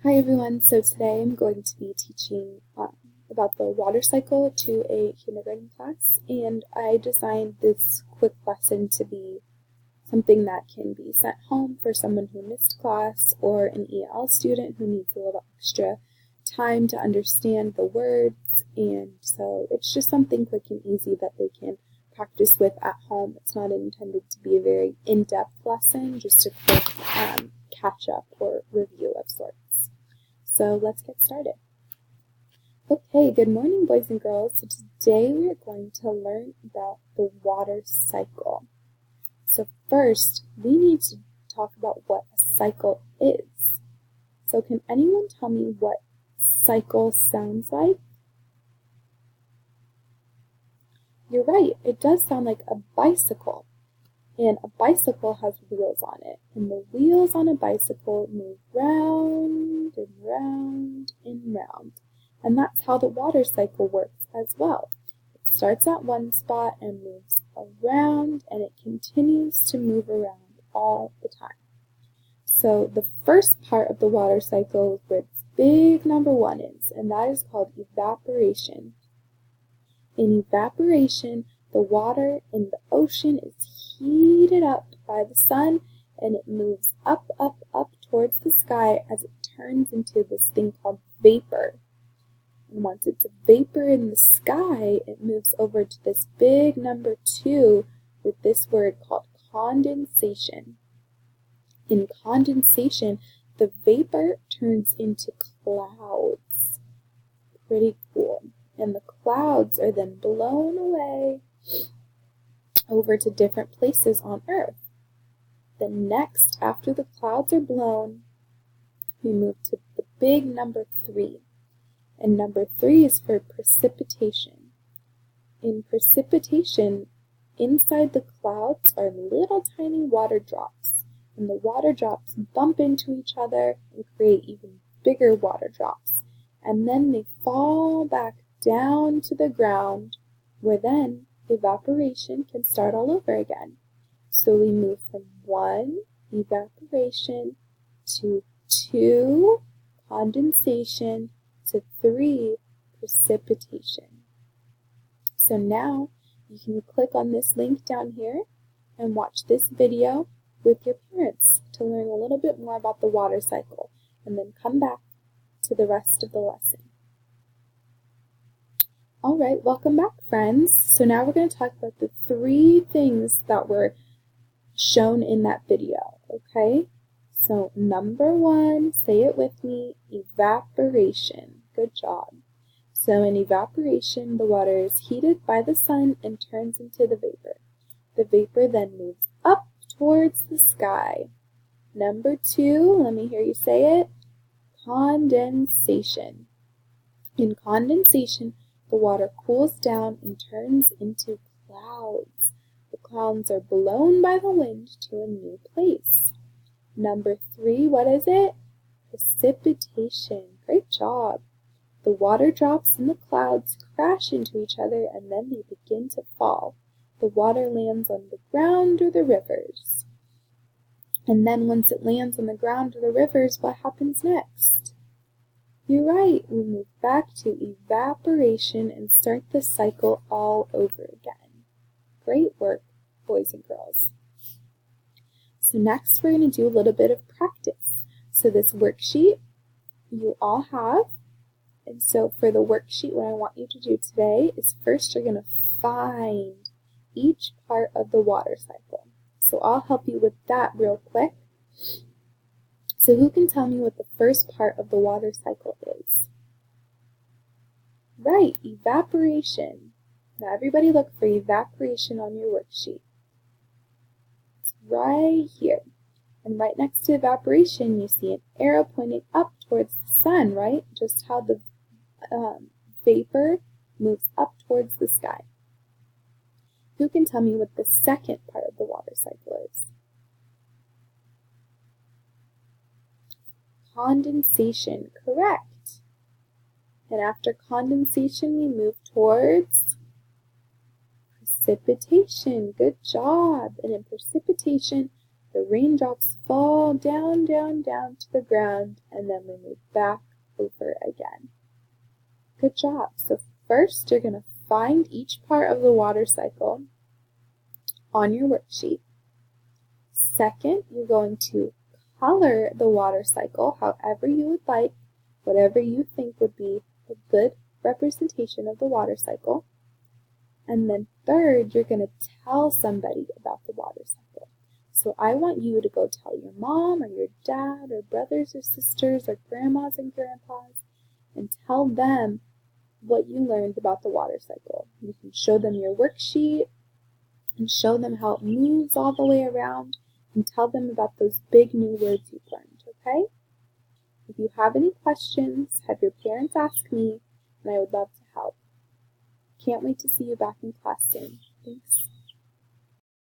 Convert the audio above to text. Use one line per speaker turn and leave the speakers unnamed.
Hi everyone, so today I'm going to be teaching about the water cycle to a kindergarten class, and I designed this quick lesson to be something that can be sent home for someone who missed class or an EL student who needs a little extra time to understand the words, and so it's just something quick and easy that they can practice with at home. It's not intended to be a very in-depth lesson, just a quick catch-up or review of sorts. So let's get started. Okay, good morning boys and girls. So today we are going to learn about the water cycle. So first, we need to talk about what a cycle is. So can anyone tell me what cycle sounds like? You're right, it does sound like a bicycle. And a bicycle has wheels on it. And the wheels on a bicycle move round and round and round. And that's how the water cycle works as well. It starts at one spot and moves around, and it continues to move around all the time. So the first part of the water cycle is where this big number 1 is, and that is called evaporation. In evaporation, the water in the ocean is heated up by the sun, and it moves up, up, up towards the sky as it turns into this thing called vapor. And once it's a vapor in the sky, it moves over to this big number 2 with this word called condensation. In condensation, the vapor turns into clouds. Pretty cool. And the clouds are then blown away over to different places on Earth. Then next, after the clouds are blown, we move to the big number 3. And number 3 is for precipitation. In precipitation, inside the clouds are little tiny water drops. And the water drops bump into each other and create even bigger water drops. And then they fall back down to the ground, where then evaporation can start all over again. So we move from 1, evaporation, to 2, condensation, to 3, precipitation. So now you can click on this link down here and watch this video with your parents to learn a little bit more about the water cycle, and then come back to the rest of the lesson. Alright, welcome back friends. So now we're going to talk about the 3 things that were shown in that video, okay? So number 1, say it with me, evaporation. Good job. So in evaporation, the water is heated by the sun and turns into the vapor. The vapor then moves up towards the sky. Number 2, let me hear you say it, condensation. In condensation, the water cools down and turns into clouds. The clouds are blown by the wind to a new place. Number 3, what is it? Precipitation. Great job. The water drops in the clouds crash into each other, and then they begin to fall. The water lands on the ground or the rivers. And then once it lands on the ground or the rivers, what happens next? You're right, we move back to evaporation and start the cycle all over again. Great work, boys and girls. So next we're going to do a little bit of practice. So this worksheet you all have. And so for the worksheet, what I want you to do today is first you're going to find each part of the water cycle. So I'll help you with that real quick. So who can tell me what the first part of the water cycle is? Right, evaporation. Now everybody look for evaporation on your worksheet. It's right here. And right next to evaporation, you see an arrow pointing up towards the sun, right? Just how the vapor moves up towards the sky. Who can tell me what the second part of the water cycle is? Condensation, correct. And after condensation, we move towards precipitation. Good job. And in precipitation, the raindrops fall down, down, down to the ground, and then we move back over again. Good job. So first, you're going to find each part of the water cycle on your worksheet. Second, you're going to color the water cycle however you would like, whatever you think would be a good representation of the water cycle. And then third, you're going to tell somebody about the water cycle. So I want you to go tell your mom or your dad or brothers or sisters or grandmas and grandpas and tell them what you learned about the water cycle. You can show them your worksheet and show them how it moves all the way around and tell them about those big new words you've learned, okay? If you have any questions, have your parents ask me, and I would love to help. Can't wait to see you back in class soon. Thanks.